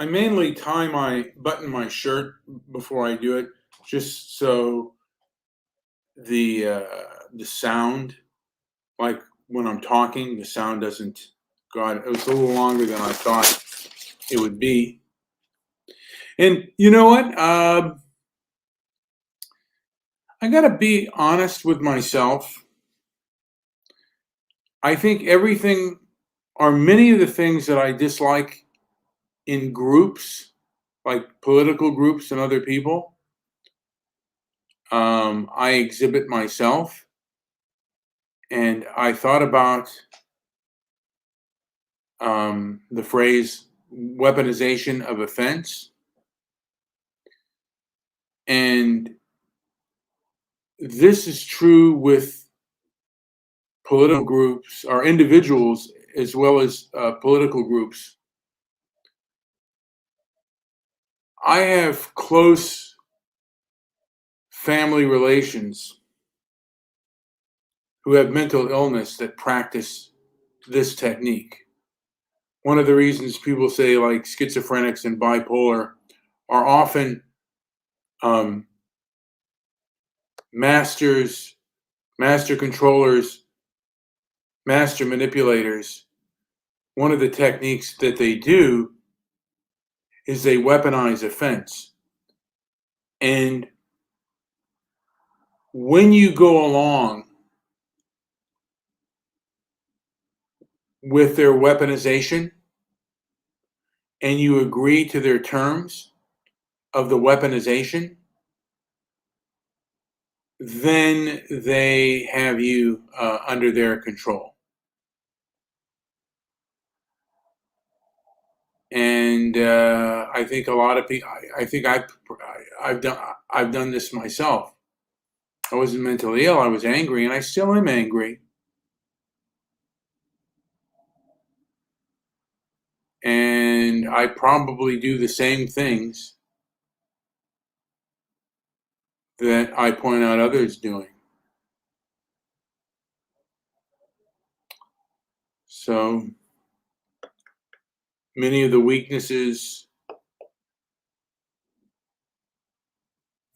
I mainly button my shirt before I do it, just so the sound, like when I'm talking, the sound doesn't go out. It was a little longer than I thought it would be. And you know what? I got to be honest with myself. I think everything, or many of the things that I dislike in groups, like political groups and other people, I exhibit myself. And I thought about the phrase weaponization of offense. And this is true with political groups or individuals as well as political groups. I have close family relations who have mental illness that practice this technique. One of the reasons people say like schizophrenics and bipolar are often um, masters, master controllers, master manipulators. One of the techniques that they do is they weaponize offense. And when you go along with their weaponization and you agree to their terms of the weaponization, then they have you under their control. And I think a lot of people. I think I've done this myself. I wasn't mentally ill. I was angry, and I still am angry. And I probably do the same things that I point out others doing. So many of the weaknesses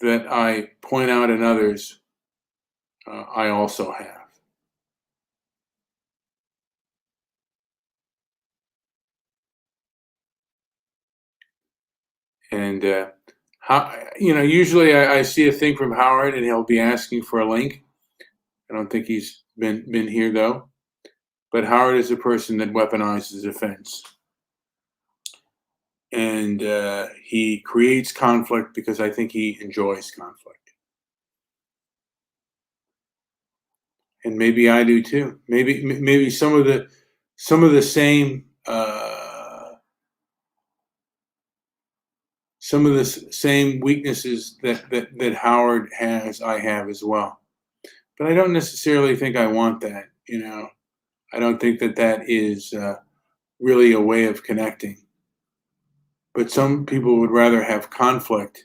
that I point out in others, I also have. And usually I see a thing from Howard, and he'll be asking for a link. I don't think he's been here though. But Howard is a person that weaponizes offense, and he creates conflict because I think he enjoys conflict, and maybe I do too. Maybe some of the same. Some of the same weaknesses that Howard has, I have as well. But I don't necessarily think I want that. I don't think that is really a way of connecting. But some people would rather have conflict,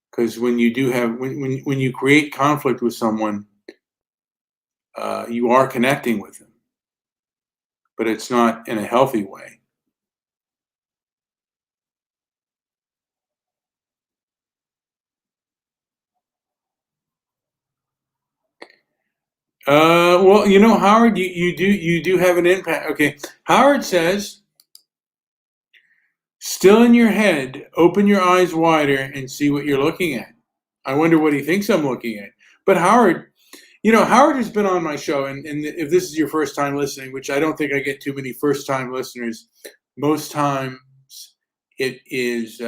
because when you do have when you create conflict with someone, you are connecting with them, but it's not in a healthy way. Well, Howard, you do have an impact. Okay, Howard says, still in your head, open your eyes wider and see what you're looking at. I wonder what he thinks I'm looking at. But Howard, Howard has been on my show, and if this is your first time listening, which I don't think I get too many first time listeners, most times it is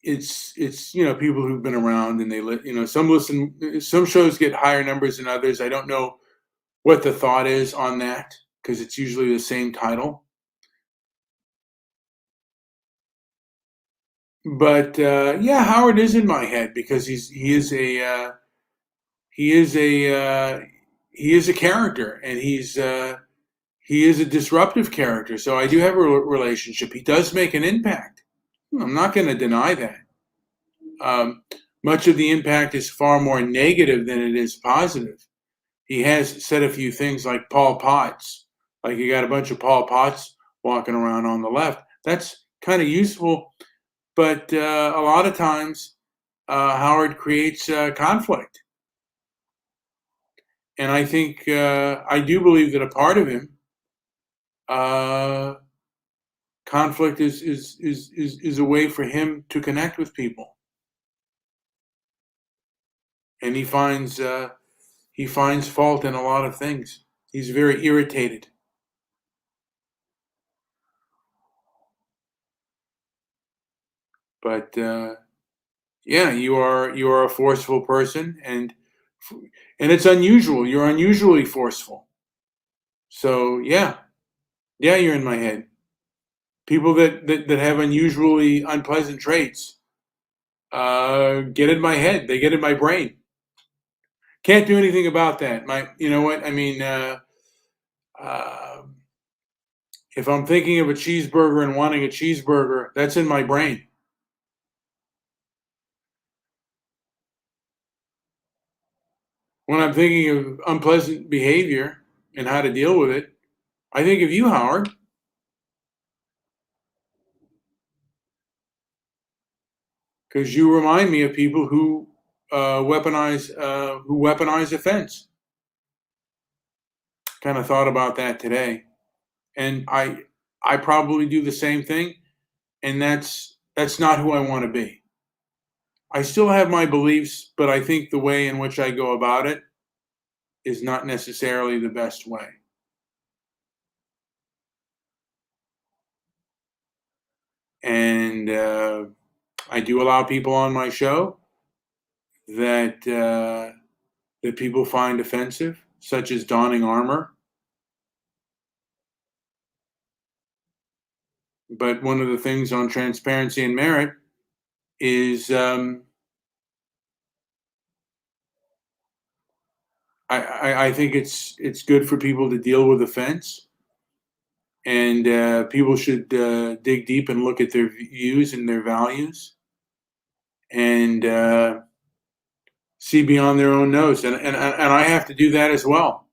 it's people who've been around, and they some shows get higher numbers than others. I don't know what the thought is on that, because it's usually the same title. But yeah, Howard is in my head because he is a character, and he is a disruptive character. So I do have a relationship. He does make an impact. I'm not going to deny that. Much of the impact is far more negative than it is positive. he has said a few things like Paul Potts, like you got a bunch of Paul Potts walking around on the left. That's kind of useful, but a lot of times Howard creates conflict. And I think I do believe that a part of him, uh, conflict is a way for him to connect with people, and he finds fault in a lot of things. He's very irritated. But yeah, you are a forceful person, and it's unusual. You're unusually forceful. So yeah, you're in my head. People that have unusually unpleasant traits get in my head. They get in my brain. Can't do anything about that. You know what I mean. Uh, if I'm thinking of a cheeseburger and wanting a cheeseburger, that's in my brain. When I'm thinking of unpleasant behavior and how to deal with it, I think of you, Howard, because you remind me of people who weaponize offense. Kind of thought about that today, and I probably do the same thing, and that's not who I want to be. I still have my beliefs, but I think the way in which I go about it is not necessarily the best way. And I do allow people on my show that people find offensive, such as donning armor. But one of the things on transparency and merit is I think it's good for people to deal with offense, and people should dig deep and look at their views and their values, and see beyond their own nose. And I have to do that as well.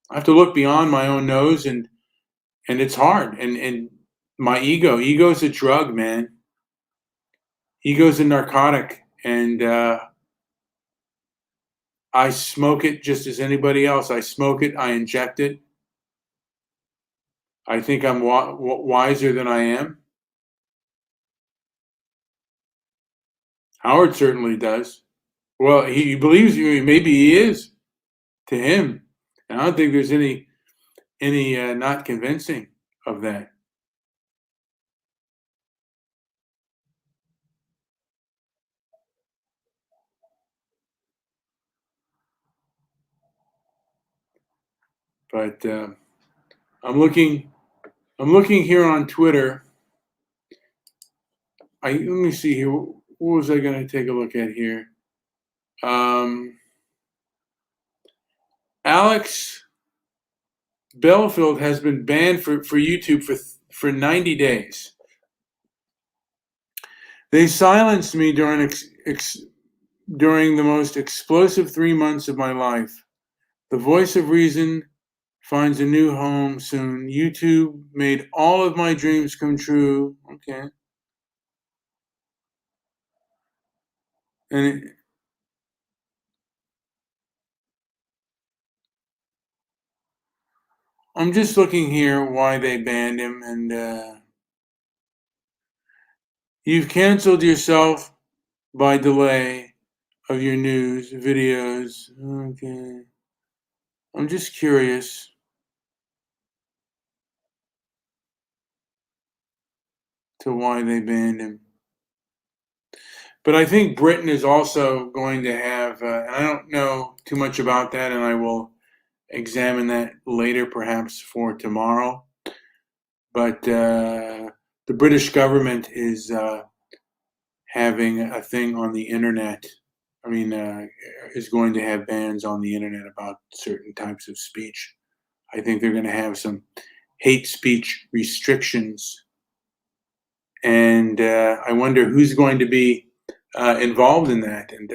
I have to look beyond my own nose, and it's hard. And my ego's a drug, man. Ego's a narcotic, and I smoke it just as anybody else. I smoke it. I inject it. I think I'm wiser than I am. Howard certainly does. Well, he believes you. Maybe he is to him. And I don't think there's any not convincing of that. But I'm looking. I'm looking here on Twitter. Let me see here. What was I going to take a look at here? Alex Belfield has been banned for YouTube for 90 days. They silenced me during the most explosive 3 months of my life. The voice of reason finds a new home soon. YouTube made all of my dreams come true. Okay. And I'm just looking here why they banned him, and you've canceled yourself by delay of your news videos. Okay. I'm just curious. To why they banned him. But I think Britain is also going to have, and I don't know too much about that, and I will examine that later, perhaps for tomorrow. But the British government is having a thing on the internet. I mean, is going to have bans on the internet about certain types of speech. I think they're going to have some hate speech restrictions, and I wonder who's going to be involved in that. And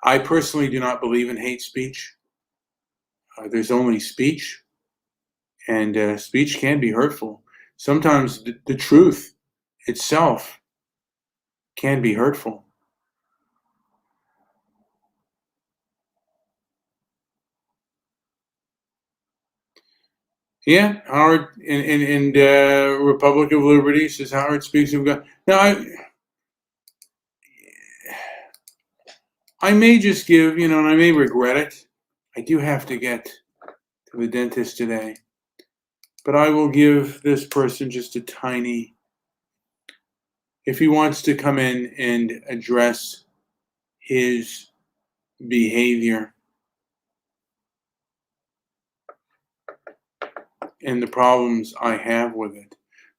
I personally do not believe in hate speech. there's only speech, and speech can be hurtful. Sometimes the truth itself can be hurtful. Yeah, Howard in Republic of Liberty says Howard speaks of God. Now, I may just give, and I may regret it. I do have to get to the dentist today, but I will give this person just a tiny. If he wants to come in and address his behavior and the problems I have with it,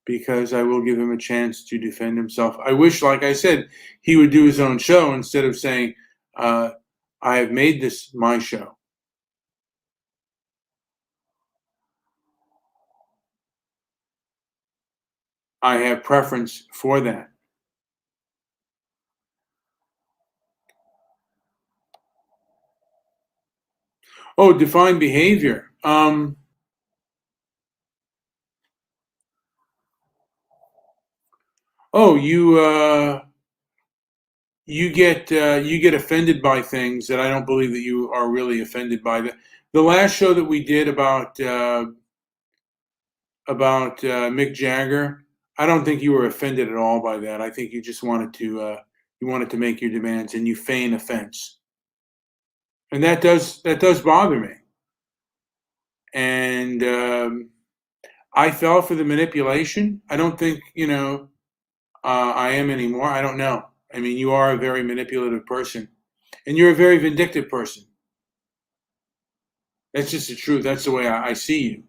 because I will give him a chance to defend himself. I wish, like I said, he would do his own show instead of saying, I have made this my show. I have preference for that. Oh, define behavior. Oh, you get offended by things that I don't believe that you are really offended by. The last show that we did about Mick Jagger, I don't think you were offended at all by that. I think you just wanted to make your demands and you feign offense, and that does bother me. And I fell for the manipulation. I don't think I am anymore. I don't know. I mean, you are a very manipulative person, and you're a very vindictive person. That's just the truth. That's the way I see you.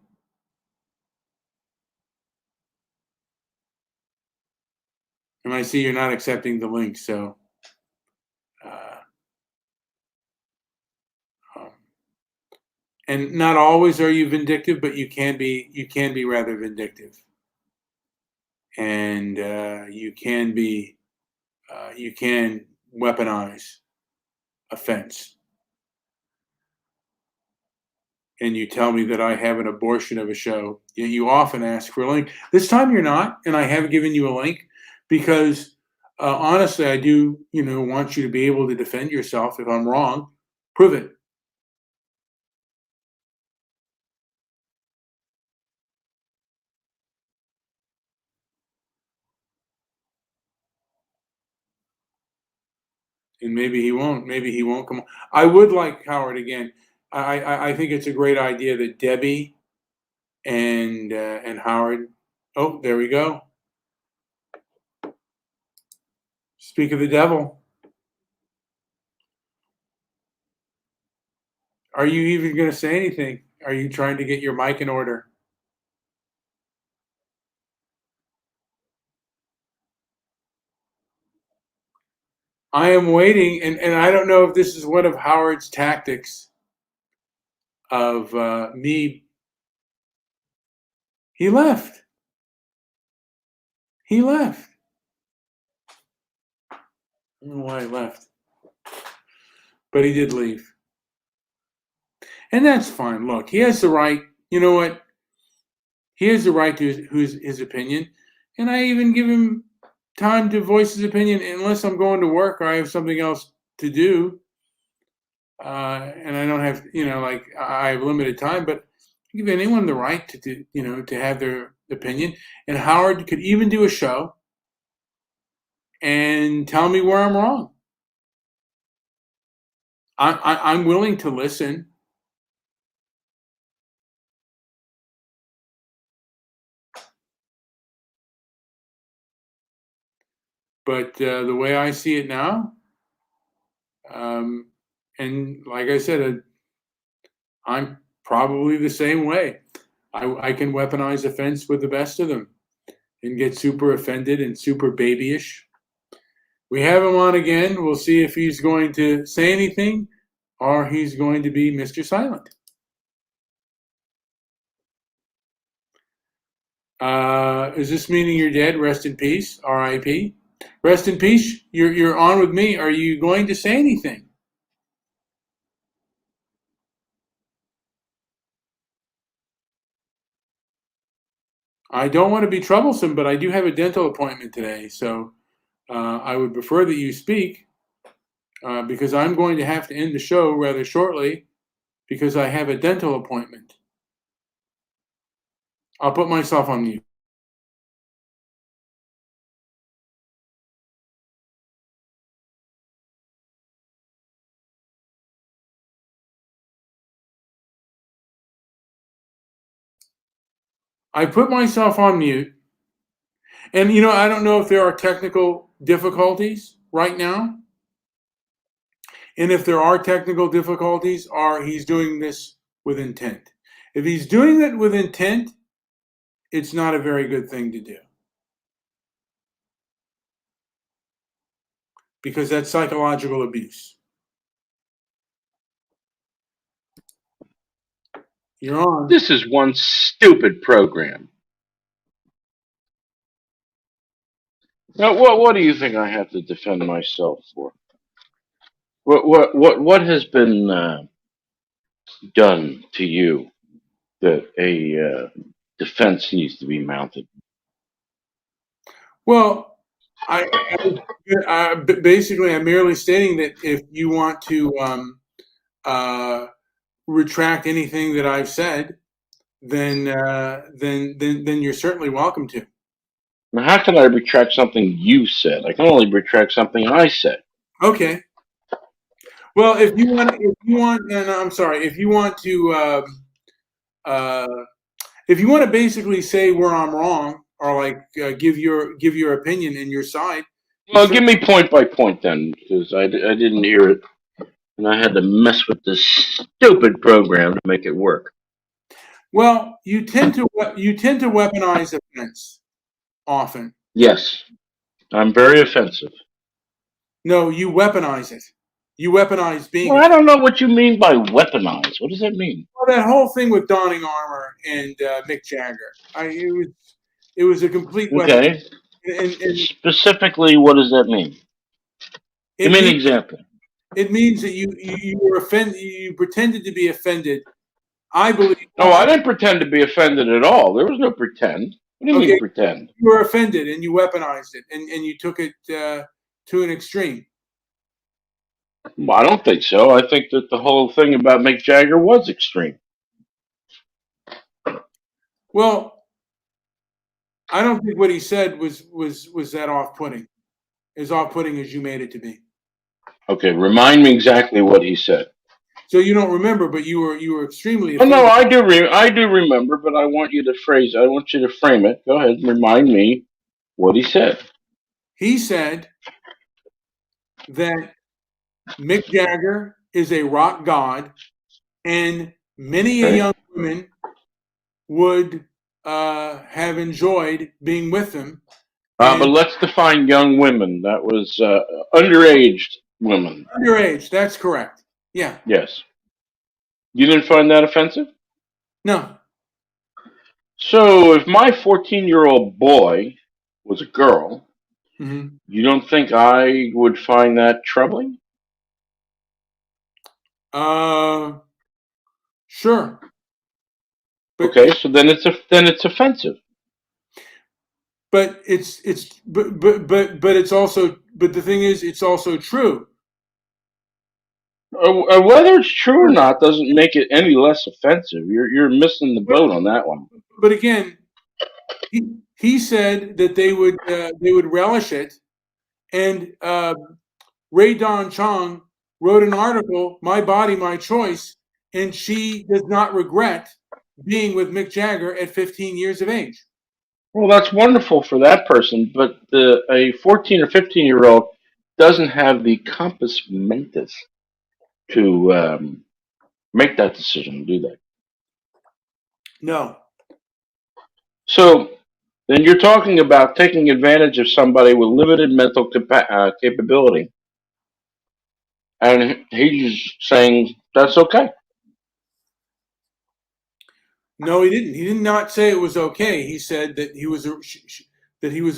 And I see you're not accepting the link. So, uh, um, and not always are you vindictive, but you can be rather vindictive, and you can weaponize offense. And you tell me that I have an abortion of a show. You often ask for a link. This time you're not, and I have given you a link because honestly, I do, want you to be able to defend yourself. If I'm wrong, prove it. And maybe he won't. Maybe he won't come. I would like Howard again. I think it's a great idea that Debbie and Howard. Oh, there we go. Speak of the devil. Are you even going to say anything? Are you trying to get your mic in order? I am waiting, and I don't know if this is one of Howard's tactics of me. He left. He left. I don't know why he left, but he did leave. And that's fine. Look, he has the right. You know what? He has the right to his opinion, and I even give him time to voice his opinion unless I'm going to work or I have something else to do, and I don't have, like I have limited time. But I give anyone the right to have their opinion. And Howard could even do a show and tell me where I'm wrong. I'm willing to listen. But the way I see it now, and like I said, I'm probably the same way. I can weaponize offense with the best of them and get super offended and super babyish. We have him on again. We'll see if he's going to say anything or he's going to be Mr. Silent. Is this meaning you're dead? Rest in peace. R.I.P. Rest in peace. You're on with me. Are you going to say anything? I don't want to be troublesome, but I do have a dental appointment today, so I would prefer that you speak because I'm going to have to end the show rather shortly because I have a dental appointment. I'll put myself on mute. I put myself on mute, and I don't know if there are technical difficulties right now, and if there are technical difficulties, he's doing this with intent. If he's doing it with intent, it's not a very good thing to do because that's psychological abuse. You're on. This is one stupid program. Now, what do you think I have to defend myself for? What has been done to you that a defense needs to be mounted? Well, basically I'm merely stating that if you want to retract anything that I've said, then you're certainly welcome to. Now, how can I retract something you said? I can only retract something I said. Okay. Well, if you want, no, I'm sorry. Uh, if you want to basically say where I'm wrong, or like give your opinion and your side. Well, give me point by point then, because I didn't hear it, and I had to mess with this stupid program to make it work. Well, you tend to weaponize offense often. Yes, I'm very offensive. No, you weaponize it. You weaponize being. Well, I don't know what you mean by weaponize. What does that mean? Well, that whole thing with donning armor and Mick Jagger, it was a complete weapon. Okay. And specifically, what does that mean? Give me an example. It means that you were offended. You pretended to be offended. I believe. No, I didn't pretend to be offended at all. There was no pretend. What do you mean pretend? You were offended and you weaponized it and you took it to an extreme. Well, I don't think so. I think that the whole thing about Mick Jagger was extreme. Well, I don't think what he said was that off-putting. As off-putting as you made it to be. Okay, remind me exactly what he said. So you don't remember, but you were extremely offended. Oh no, I do remember, but I want you to frame it. Go ahead, remind me what he said. He said that Mick Jagger is a rock god, and many a young woman would have enjoyed being with him. But let's define young women. That was underage women. Underage, that's correct. Yeah. Yes. You didn't find that offensive? No. So if my 14-year-old boy was a girl, mm-hmm. You don't think I would find that troubling? Sure. But, okay, so then it's offensive. But it's also the thing is it's also true. Whether it's true or not doesn't make it any less offensive. You're missing the boat on that one. But again, he said that they would relish it, and Ray Don Chong wrote an article, "My Body, My Choice," and she does not regret being with Mick Jagger at 15 years of age. Well, that's wonderful for that person, but a 14 or 15-year-old doesn't have the compass mentis to make that decision, do they? No. So then you're talking about taking advantage of somebody with limited mental capability, and he's saying that's okay. No, he didn't. He did not say it was okay. He said that he was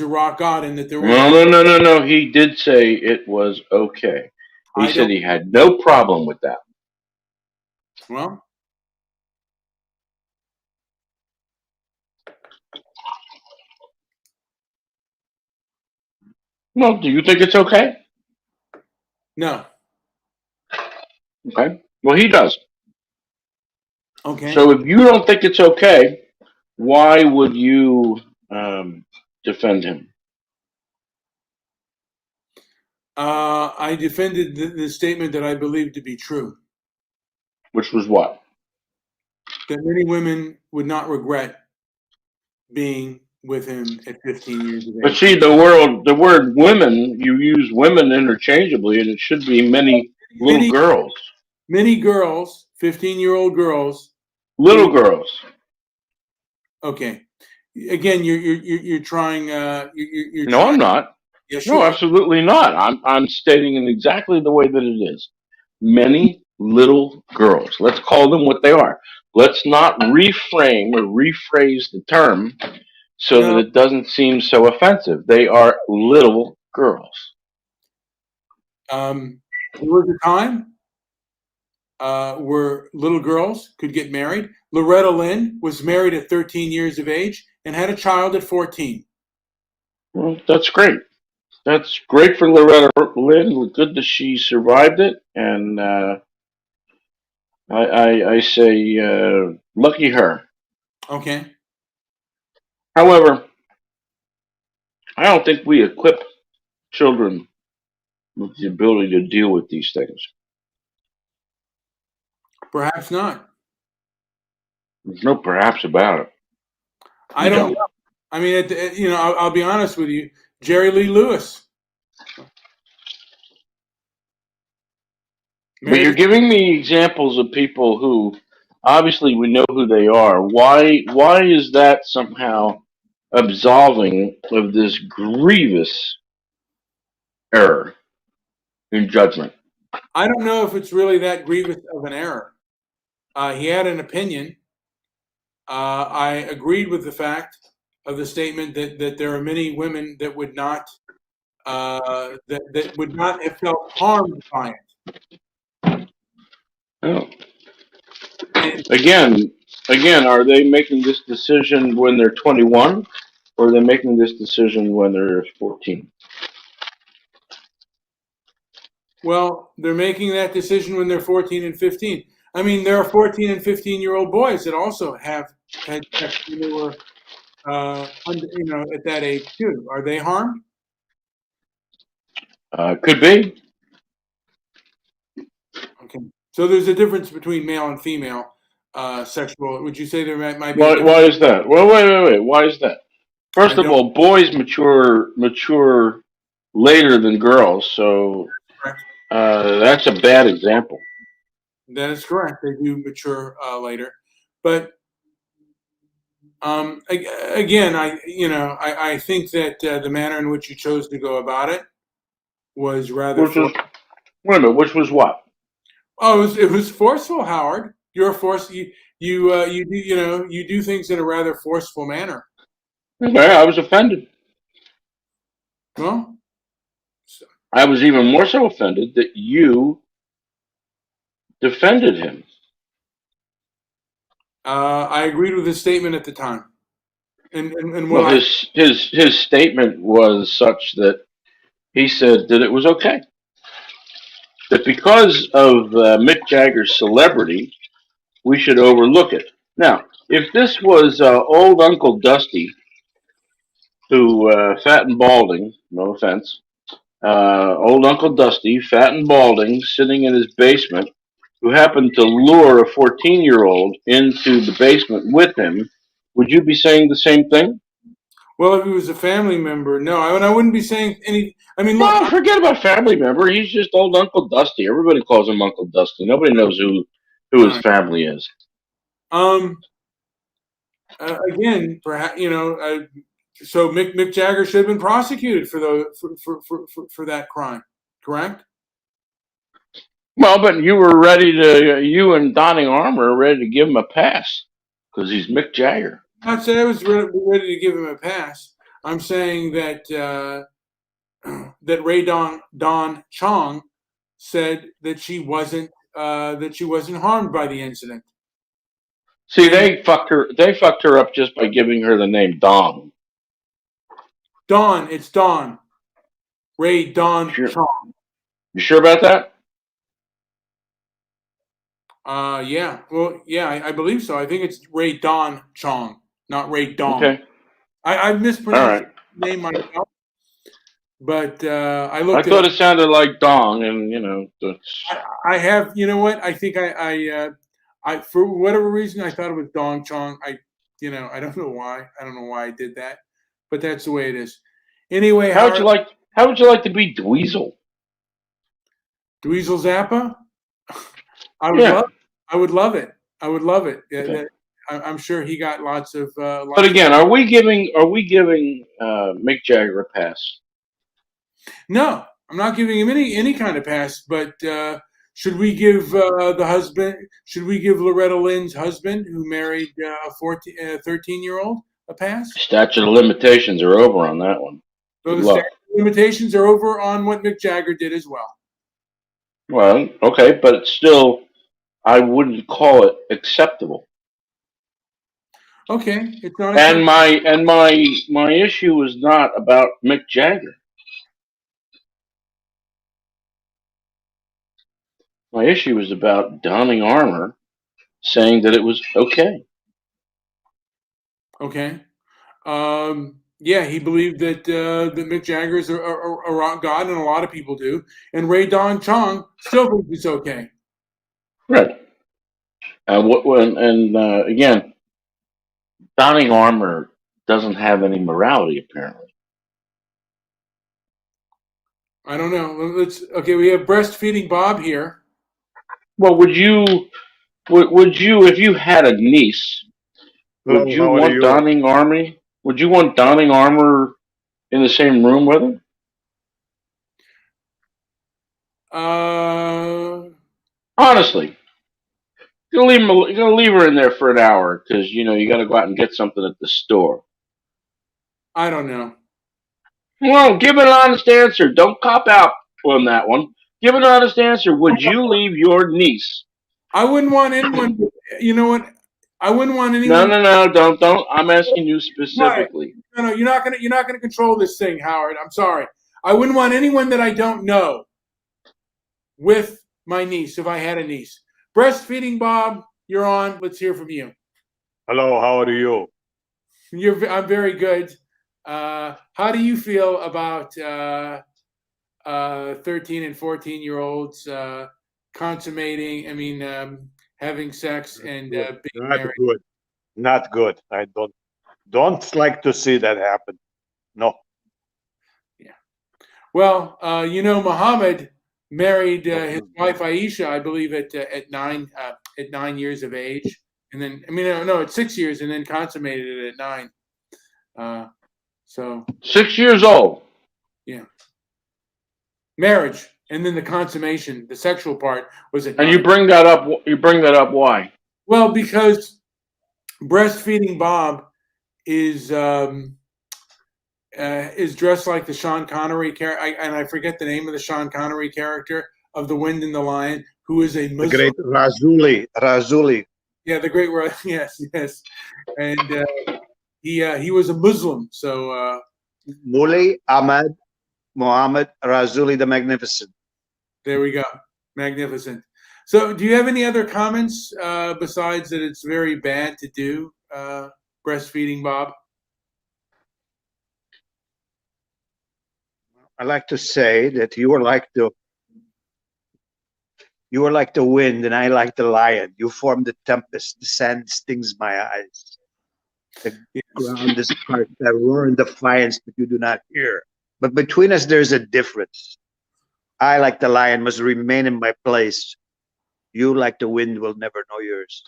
a rock god and that there was. No. He did say it was okay. He said he had no problem with that. Well, Well, do you think it's okay? No. Okay. Well, he does. Okay. So if you don't think it's okay, why would you defend him? I defended the statement that I believe to be true, Which was what? that many women would not regret being with him at 15 years of But age. see, the word women, you use women interchangeably, and it should be many little Many, girls. many girls, 15-year-old girls, Little who, girls. okay, again, you're trying, you're No, I'm trying, not. yes, No, you are. absolutely not. I'm stating it exactly the way that it is. Many little girls. Let's call them what they are. Let's not reframe or rephrase the term so that No, it doesn't seem so offensive. They are little girls. there was a time where little girls could get married. Loretta Lynn was married at 13 years of age and had a child at 14. Well, that's great. That's great for Loretta Lynn. Good that she survived it, and I say lucky her. Okay. However, I don't think we equip children with the ability to deal with these things. Perhaps not. There's no perhaps about it. I We don't don't. know. I mean, I'll be honest with you. Jerry Lee Lewis But you're married. giving me examples of people who obviously we know who they are. Why is that somehow absolving of this grievous error in judgment? I don't know if it's really that grievous of an error. He had an opinion. I agreed with the fact of the statement that there are many women that would not that would not have felt harmed by Oh. it. And Again, again, are they making this decision when they're 21, or are they making this decision when they're 14? well, they're making that decision when they're 14 and 15. I mean, there are 14 and 15-year-old boys that also have had sex when they were at that age too. Are they harmed? Could be. Okay. So there's a difference between male and female sexual. Would you say there might be a difference? Why is that? Well, wait. Why is that? I First of don't. all, boys mature later than girls, so Correct. that's a bad example. That is correct. They do mature later, but again, I think that the manner in which you chose to go about it was rather Which for. was wait a minute. Which was what? Oh, it was forceful, Howard. You're a force. You do things in a rather forceful manner. Okay, I was offended. Well, I was even more so offended that you defended him. I agreed with his statement at the time, and what Well, I his statement was such that he said that it was okay. That because of Mick Jagger's celebrity, we should overlook it. Now, if this was old Uncle Dusty, who fat and balding, no offense, old Uncle Dusty, fat and balding, sitting in his basement, who happened to lure a 14-year-old into the basement with him, would you be saying the same thing? well, if he was a family member, no, I wouldn't be saying any. I mean, look, Well, forget about family member. He's just old Uncle Dusty. Everybody calls him Uncle Dusty. Nobody knows who all his right. family is. Um, again, perhaps so Mick Jagger should have been prosecuted for for that crime, correct? Well, but you and Donnie Armour are ready to give him a pass because he's Mick Jagger. I'd say I was ready to give him a pass. I'm saying that that Don Chong said that she wasn't harmed by the incident. See, And they fucked her. They fucked her up just by giving her the name Dong. Dawn, it's Dawn. Ray Don Sure. Chong. You sure about that? Yeah. Well, yeah, I believe so. I think it's Ray Don Chong, not Ray Dong. Okay. I've All mispronounced right. the name myself, but I I looked it thought up. it sounded like dong, and that's I have, you know what? I think I for whatever reason I thought it was Dong Chong. I don't know why. I don't know why I did that, but that's the way it is. Anyway, how would you Howard, like how would you like to be Dweezil? Dweezil Zappa. I would love. Yeah. I would love it. I would love it. Okay. I'm sure he got lots of But lots of. again, are we giving Mick Jagger a pass? No, I'm not giving him any kind of pass. But should we give the husband? Should we give Loretta Lynn's husband, who married a 13-year-old, a pass? Statute of limitations are over on that one. So Good the statute luck. of limitations are over on what Mick Jagger did as well. Well, okay, but it's still, I wouldn't call it acceptable. Okay, it's not And acceptable. my issue is not about Mick Jagger. My issue is about donning armor, saying that it was okay. Okay. Yeah, he believed that Mick Jagger is a rock god, and a lot of people do. And Ray Don Chong still thinks it's okay. Right. And again, donning armor doesn't have any morality apparently. I don't know. Let's okay. We have breastfeeding Bob here. Well, would you if you had a niece, would Hello, you how are want you? donning armor? Would you want donning armor in the same room with her? Uh, Honestly, you're gonna leave her in there for an hour because you got to go out and get something at the store. I don't know. Well, give an honest answer. Don't cop out on that one. Give an honest answer. Would you leave your niece? I wouldn't want anyone. You know what? I wouldn't want No, anyone. no, no, don't. I'm asking you Right. specifically. No, you're not gonna control this thing, Howard. I'm sorry. I wouldn't want anyone that I don't know with my niece if I had a niece. Breastfeeding Bob, you're on. Let's hear from you. Hello, how are you? I'm very good. How do you feel about 13 and 14-year-olds consummating? I mean, having sex and Good. being Not married. good. Not good. I don't like to see that happen. No. Yeah. Well, Muhammad married his wife Aisha, I believe, at 9 years of age, and then no, at 6 years, and then consummated it at 9. So 6 years old. yeah, marriage, and then the consummation, the sexual part was at And you 9. bring that up. You bring that up. Why? Well, because breastfeeding Bob is dressed like the Sean Connery character, and I forget the name of the Sean Connery character of The Wind and the Lion, who is a The Muslim. great Razuli. Yeah, the great, yes, yes, and he was a Muslim, so Mulay Ahmad Muhammad Razuli the Magnificent. there we go, magnificent. So, do you have any other comments besides that it's very bad to do breastfeeding, Bob? I like to say that you are like the wind and I like the lion. You form the tempest, the sand stings my eyes. The Yes. ground is parched, I roar in defiance, but you do not hear. But between us there's a difference. I, like the lion, must remain in my place. You, like the wind, will never know yours.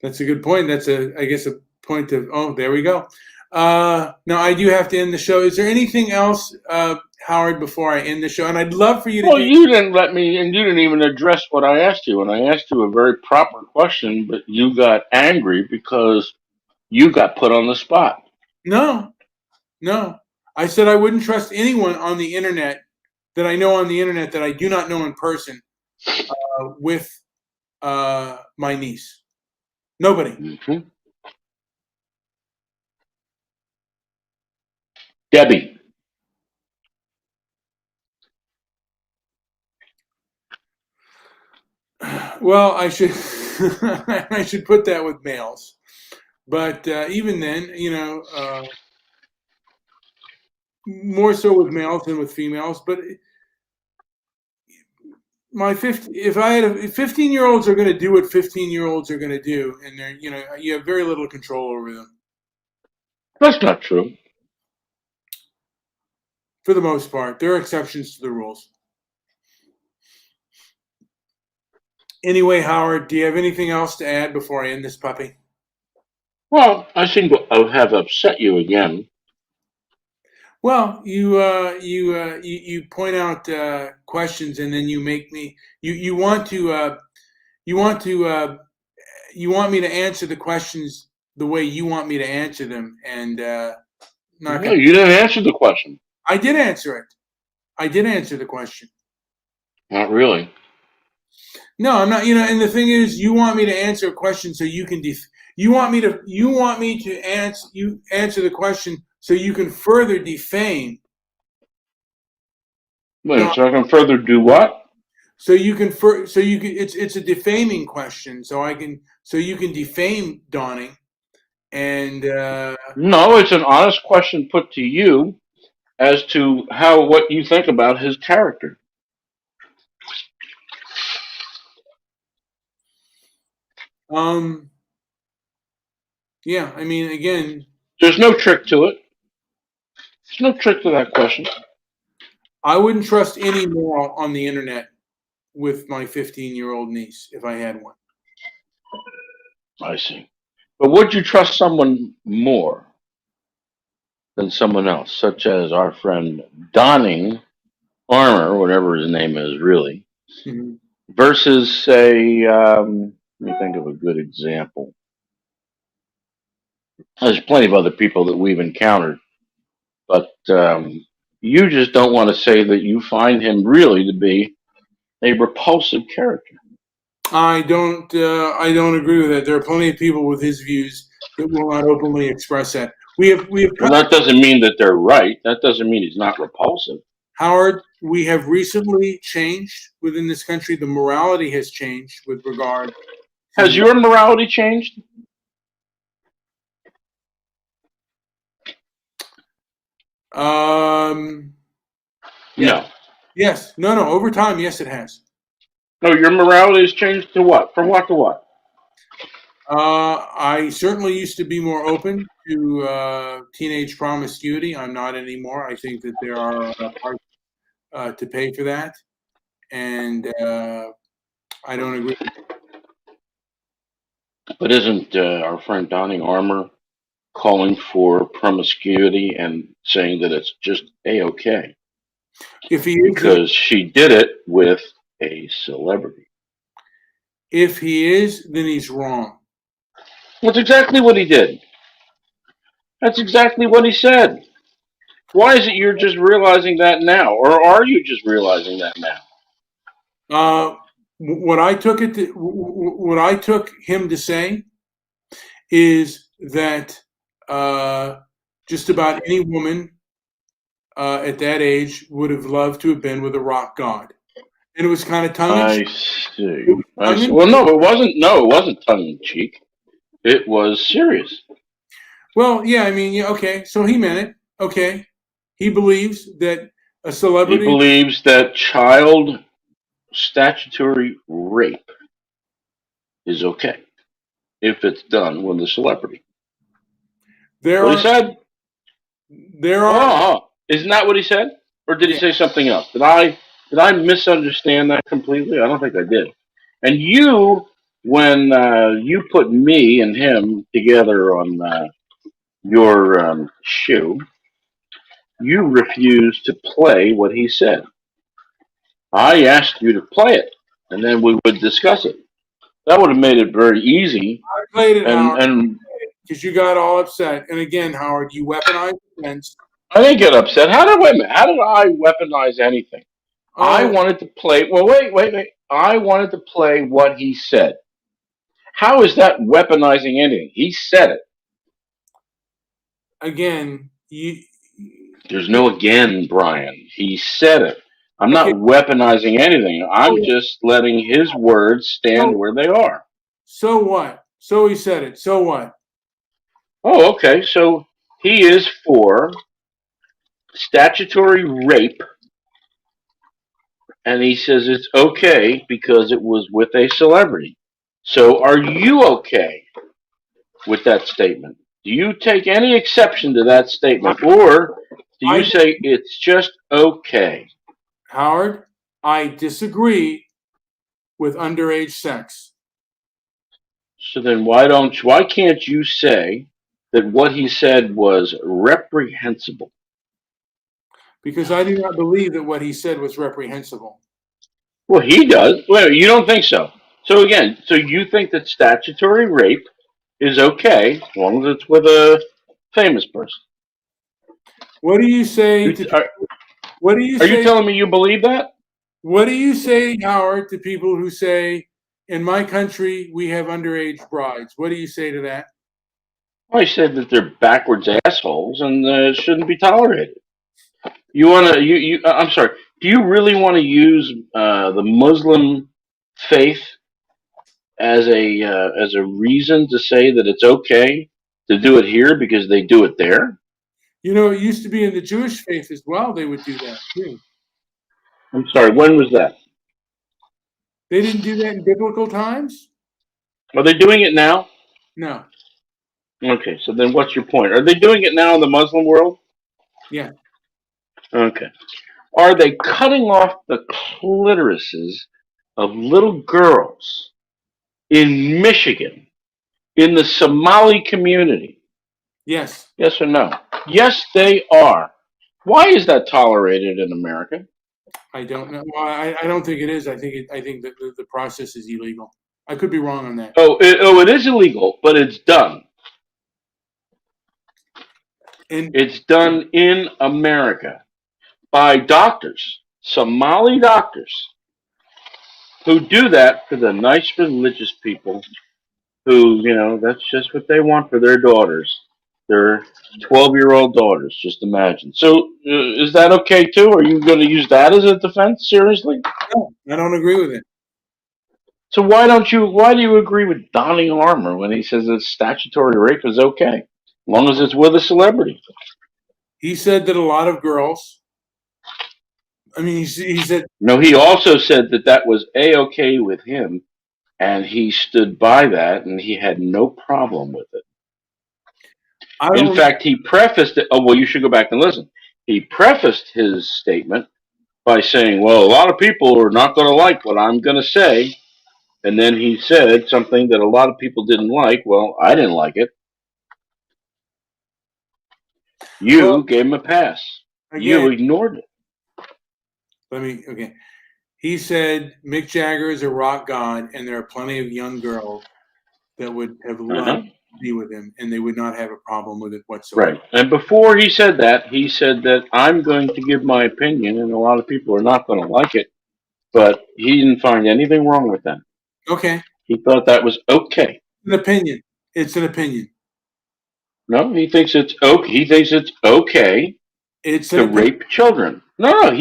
That's a good point. That's I guess, a point of. Oh, there we go. Now I do have to end the show. Is there anything else, Howard, before I end the show? And I'd love for you to Well, do. you didn't let me, and you didn't even address what I asked you. And I asked you a very proper question, but you got angry because you got put on the spot. No, no. I said I wouldn't trust anyone on the internet that I know on the internet that I do not know in person with my niece. Nobody. Mm-hmm. Debbie. Well, I should I should put that with males, but even then, more so with males than with females. But if I had 15-year-olds are going to do what 15-year-olds are going to do, and they're you have very little control over them That's not true. for the most part. There are exceptions to the rules. Anyway, Howard, do you have anything else to add before I end this puppy? Well, I seem to have upset you again. Well, you point out questions, and then you make me you want to you want to you want me to answer the questions the way you want me to answer them, and not No, gonna. you didn't answer the question. I did answer it. I did answer the question. Not really. No, I'm not. And the thing is, you want me to answer a question so you can you want me to answer the question so you can further defame. Wait, so I can further do what? So you can it's a defaming question, so you can defame Donnie, and No, it's an honest question put to you as to what you think about his character. um yeah, I mean, again, There's no trick to it. There's no trick to that question. I wouldn't trust any more on the internet with my 15-year-old niece if I had one. I see. But would you trust someone more than someone else, such as our friend donning armor, whatever his name is, really, Mm-hmm. versus, say, let me think of a good example. There's plenty of other people that we've encountered, but you just don't want to say that you find him really to be a repulsive character. I don't agree with that. There are plenty of people with his views that will not openly express that. Well, that doesn't mean that they're right. That doesn't mean he's not repulsive. Howard, we have recently changed within this country. The morality has changed with regard. Has your morality changed? Um. No. Yes. No. Over time, yes, it has. No, your morality has changed to what? From what to what? I certainly used to be more open to teenage promiscuity. I'm not anymore. I think that there are parts to pay for that, and I don't agree. But isn't our friend Donning Armour calling for promiscuity and saying that it's just a-okay? If he is, Because she did it with a celebrity. if he is, then he's wrong. That's exactly what he did. That's exactly what he said. Why is it you're just realizing that now? Or are you just realizing that now? What I took what I took him to say is that just about any woman at that age would have loved to have been with a rock god, and it was kind of tongue in cheek. I see. Well, no, it wasn't. No, it wasn't tongue in cheek. It was serious. Well, yeah, I mean, yeah, okay, so he meant it. Okay, he believes that a He celebrity. believes that child statutory rape is okay if it's done with a celebrity. What he said? There are. Isn't that what he said? Or did he say something else? Did I misunderstand that completely? I don't think I did. And you, when you put me and him together on your shoe, you refused to play what he said. I asked you to play it, and then we would discuss it. That would have made it very easy. I played it, Howard, And because you got all upset. And again, Howard, you weaponized offense. I didn't get upset. How did I weaponize anything? I wanted to play. Well, wait. I wanted to play what he said. How is that weaponizing anything? He said it. Again, There's no again, Brian. He said it. I'm not Okay. weaponizing anything. I'm So, just letting his words stand so where they are. so what? So he said it. So what? Oh, okay. So he is for statutory rape, and he says it's okay because it was with a celebrity. So are you okay with that statement? Do you take any exception to that I, statement, or do you I say it's just okay? Howard, I disagree with underage sex So then why can't you say that what he said was reprehensible? because I do not believe that what he said was reprehensible. Well, he does. Well, you don't think so. So again, so you think that statutory rape is okay as long as it's with a famous person. What do you say You- to Are, what do you are you say telling me you believe that? what do you say, Howard, to people who say in my country we have underage brides? What do you say to that? I said that they're backwards assholes and shouldn't be tolerated. You want to? I'm sorry. Do you really want to use the Muslim faith as a reason to say that it's okay to do it here because they do it there? You know, it used to be in the Jewish faith as well. They would do that too. I'm sorry. When was that? They didn't do that in biblical times. Are they doing it now? No. Okay, so then what's your point? Are they doing it now in the Muslim world? Yeah. Okay. Are they cutting off the clitorises of little girls in Michigan, in the Somali community? Yes. Yes or no? Yes, they are. Why is that tolerated in America? I don't know. Well, I don't think it is. I think that the process is illegal. I could be wrong on that. It is illegal, but it's done. And It's done in America by doctors, Somali doctors, who do that for the nice religious people who, that's just what they want for their daughters, their 12-year-old daughters, just imagine. So, is that okay too? Are you going to use that as a defense? Seriously? no, I don't agree with it. So, why do you agree with donning armor when he says that statutory rape is okay? As long as it's with a celebrity. He said that a lot of girls. I mean, he said No, he also said that that was A-okay with him, and he stood by that, and he had no problem with it. I In don't. fact, he prefaced it. Oh, well, you should go back and listen. He prefaced his statement by saying, well, a lot of people are not going to like what I'm going to say. And then he said something that a lot of people didn't like. Well, I didn't like it. Well, You gave him a pass. You again, ignored it. Okay. He said Mick Jagger is a rock god, and there are plenty of young girls that would have loved Uh-huh. to be with him, and they would not have a problem with it whatsoever. Right. And before he said that I'm going to give my opinion, and a lot of people are not going to like it. But he didn't find anything wrong with that. Okay, He thought that was okay. an opinion. It's an opinion. No, he thinks it's okay. He thinks it's okay It's an to opinion. rape children. No.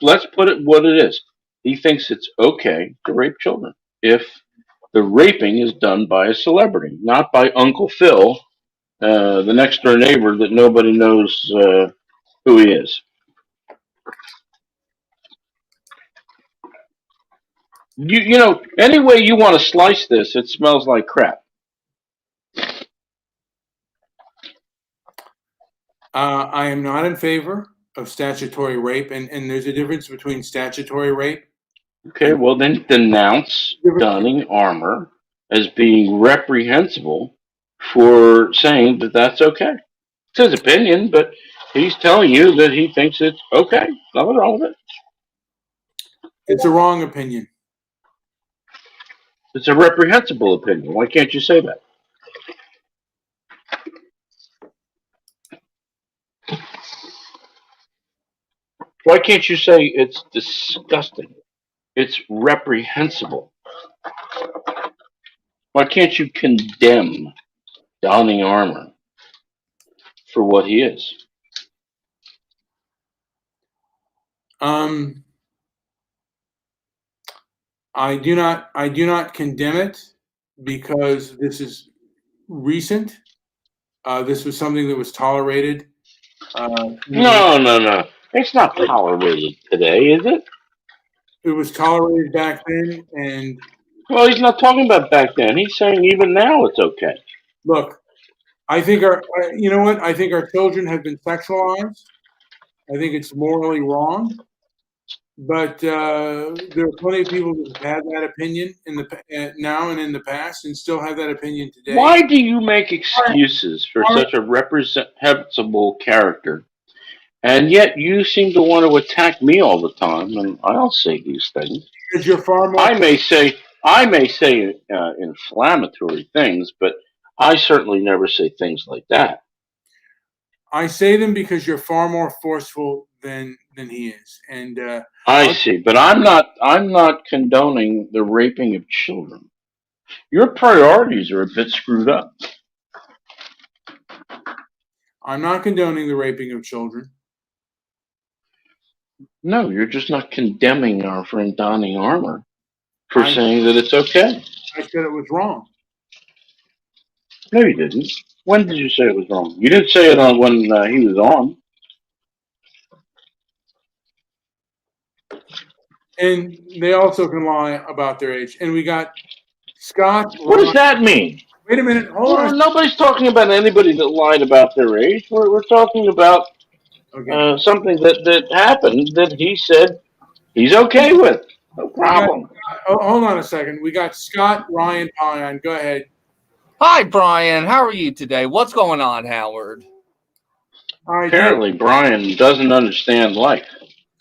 Let's put it what it is. He thinks it's okay to rape children if the raping is done by a celebrity, not by Uncle Phil, the next door neighbor that nobody knows who he is. Any way you want to slice this, it smells like crap. I am not in favor of statutory rape, and there's a difference between statutory rape Okay, and well then denounce donning armor as being reprehensible for saying that that's okay. It's his opinion, but he's telling you that he thinks it's okay. Nothing wrong with it. it's a wrong opinion. It's a reprehensible opinion. Why can't you say that? Why can't you say it's disgusting? It's reprehensible. Why can't you condemn donning armor for what he is? Um, I do not condemn it because this is recent. This was something that was tolerated. No. It's not tolerated today, is it? It was tolerated back then, and Well, he's not talking about back then. He's saying even now it's okay. look, I think our, you know what? I think our children have been sexualized. I think it's morally wrong, but there are plenty of people who have had that opinion in the now and in the past, and still have that opinion today. Why do you make excuses for such a reprehensible character? And yet you seem to want to attack me all the time, and I don't say these things. Because you're far more. I may say inflammatory things, but I certainly never say things like that. I say them because you're far more forceful than he is, and I see, but I'm not condoning the raping of children. Your priorities are a bit screwed up. I'm not condoning the raping of children. No, you're just not condemning our friend Donning Armour for I saying that it's okay. I said it was wrong. No, you didn't. When did you say it was wrong? You didn't say it on when he was on. And they also can lie about their age. And we got Scott. What does that mean? Wait a minute. Hold Well, on. nobody's talking about anybody that lied about their age. We're talking about Okay. something that happened that he said he's okay with. No problem. Hold on a second. We got Scott Ryan Pyon. Go ahead. Hi, Brian. How are you today? What's going on, Howard? All right. Apparently, Brian doesn't understand life.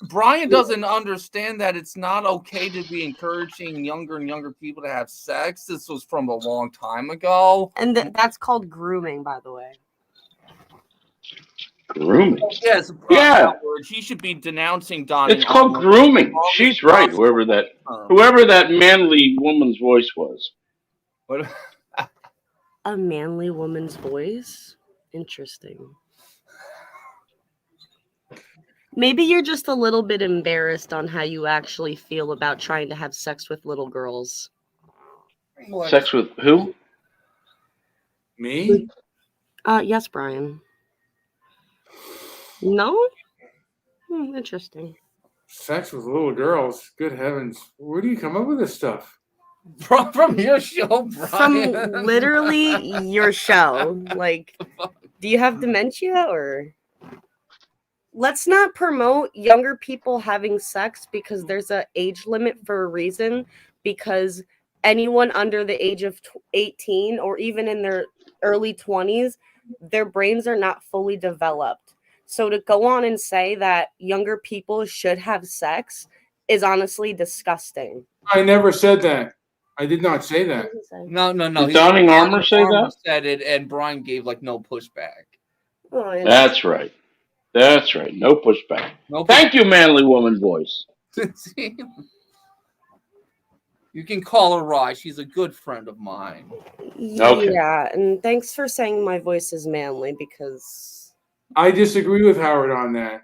Brian doesn't understand that it's not okay to be encouraging younger and younger people to have sex. This was from a long time ago. And that's called grooming, by the way. Grooming. Yes, Yeah. Howard, he should be denouncing Donnie. It's called grooming. She's right. Whoever that manly woman's voice was. What? A manly woman's voice? Interesting. Maybe you're just a little bit embarrassed on how you actually feel about trying to have sex with little girls. Sex with who? Me? Yes, Brian. No? Interesting. Sex with little girls. Good heavens. Where do you come up with this stuff? From your show, Brian. From literally your show. Like, do you have dementia or? Let's not promote younger people having sex because there's an age limit for a reason. Because anyone under the age of 18 or even in their early 20s, their brains are not fully developed. So to go on and say that younger people should have sex is honestly disgusting. I never said that. I did not say that. No. Did Donning Armour say that? Said it, and Brian gave like no pushback. Oh, That's right. That's right. No pushback. No Thank you, manly woman voice. You can call her Rye. She's a good friend of mine. Okay. Yeah, and thanks for saying my voice is manly because I disagree with Howard on that.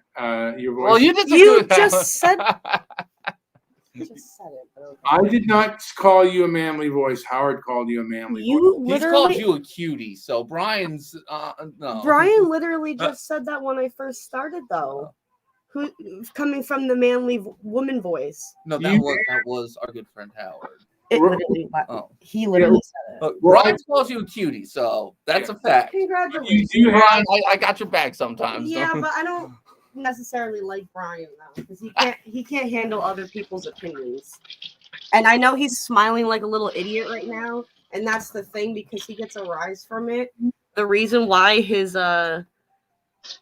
Your voice. Well, you just said it. But okay. I did not call you a manly voice. Howard called you a manly voice. You He's called literally, you a cutie, so Brian's no. Brian literally just said that when I first started, though. Who coming from the manly woman voice? No, that was our good friend Howard. It literally, Oh. he literally said it. But Brian calls you a cutie, so that's a fact. Congratulations, Brian, I got your back sometimes. Yeah, but I don't necessarily like Brian though, because he can't handle other people's opinions. And I know he's smiling like a little idiot right now, and that's the thing because he gets a rise from it. The reason why his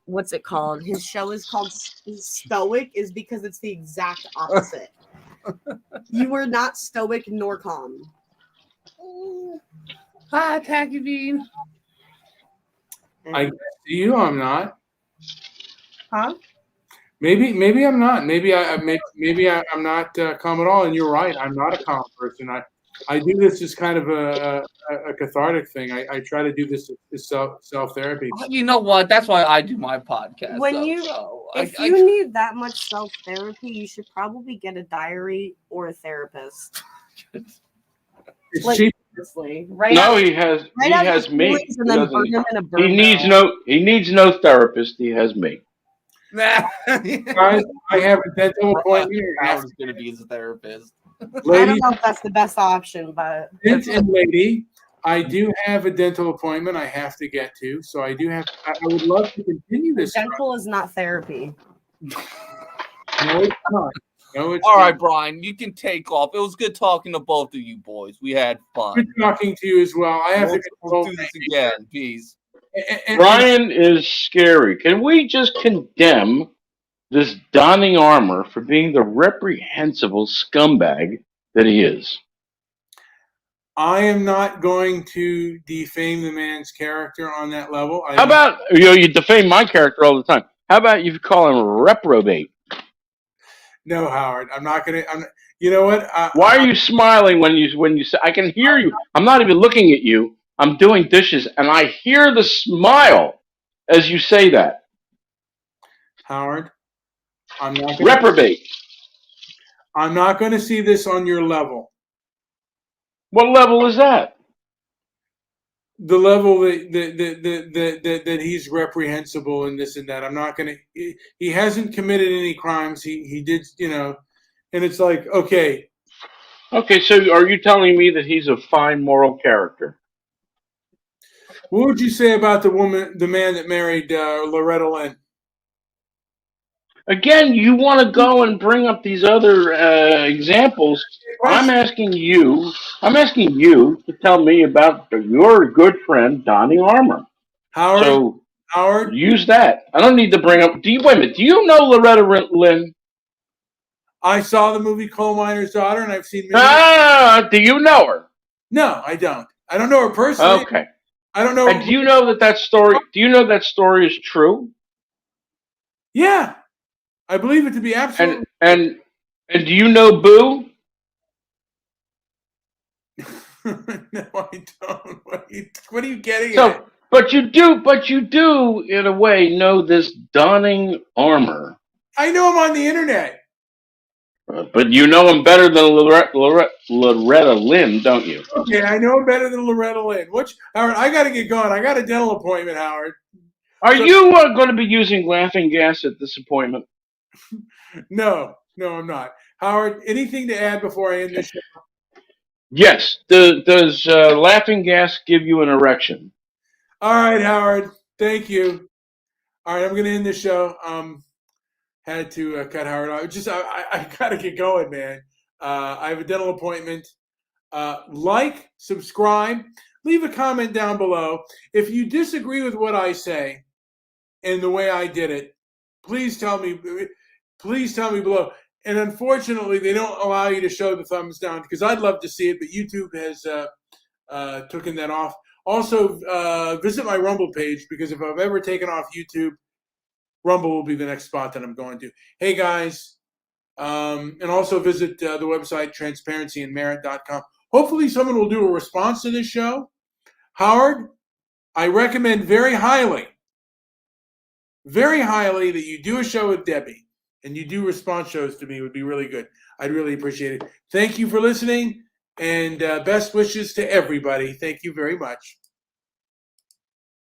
what's it called? His show is called Stoic is because it's the exact opposite. You were not stoic nor calm. Hi, Tacky Bean. I guess to you, I'm not. Huh? Maybe I'm not. Maybe I'm not calm at all. And you're right. I'm not a calm person. I do this as kind of a cathartic thing. I try to do this as self therapy. You know what? That's why I do my podcast. When you If you need that much self therapy, you should probably get a diary or a therapist. It's Like, cheap. seriously, right? No, out, he has right out has your me. feelings and He then burn doesn't. them in a burn He needs no therapist. He has me. Guys, I have a dental appointment. Howard's going to be his therapist. I don't Ladies know if that's the best option, but and lady, I do have a dental appointment I have to get to. So I do have. I would love to continue this. dental is not therapy. No, it's not. No, it's All not. right, Brian, you can take off. It was good talking to both of you boys. We had fun. Good talking to you as well. I have to We'll go. do this again. Peace. Brian is scary. Can we just condemn this donning armor for being the reprehensible scumbag that he is? I am not going to defame the man's character on that level. How about you defame my character all the time? How about you call him reprobate? No, Howard. I'm not going to. You know what? Why are you smiling when you say? I can hear you. I'm not even looking at you. I'm doing dishes, and I hear the smile as you say that. Howard, I'm not going Reprobate. I'm not going to see this on your level. What level is that? The level that he's reprehensible and this and that. I'm not going to. He hasn't committed any crimes. He did, and it's like, okay. Okay, so are you telling me that he's a fine moral character? What would you say about the man that married Loretta Lynn? Again, you want to go and bring up these other examples. I'm asking you to tell me about your good friend Donnie Armour. Howard. So Howard, use that. I don't need to bring up. Wait a minute. Do you know Loretta Lynn? I saw the movie Coal Miner's Daughter, and I've seen. Do you know her? No, I don't. I don't know her personally. Okay. I don't know. And do you know that story? Do you know that story is true? Yeah, I believe it to be absolutely. And do you know Boo? No, I don't. What are you getting So, at? but you do, in a way, know this donning armor. I know him on the internet. But you know him better than Loretta Lynn, don't you? Okay, I know him better than Loretta Lynn. Howard, I got to get going. I got a dental appointment, Howard. Are you going to be using laughing gas at this appointment? No, I'm not. Howard, anything to add before I end this show? Yes. Does laughing gas give you an erection? All right, Howard. Thank you. All right, I'm going to end the show. Had to cut Howard off. I got to get going, man. I have a dental appointment. Like, subscribe, leave a comment down below. If you disagree with what I say and the way I did it, please tell me below. And unfortunately, they don't allow you to show the thumbs down because I'd love to see it, but YouTube has taken that off. Also, visit my Rumble page because if I've ever taken off YouTube, Rumble will be the next spot that I'm going to. Hey, guys. And also visit the website, transparencyandmerit.com. Hopefully someone will do a response to this show. Howard, I recommend very highly that you do a show with Debbie and you do response shows to me. It would be really good. I'd really appreciate it. Thank you for listening and best wishes to everybody. Thank you very much.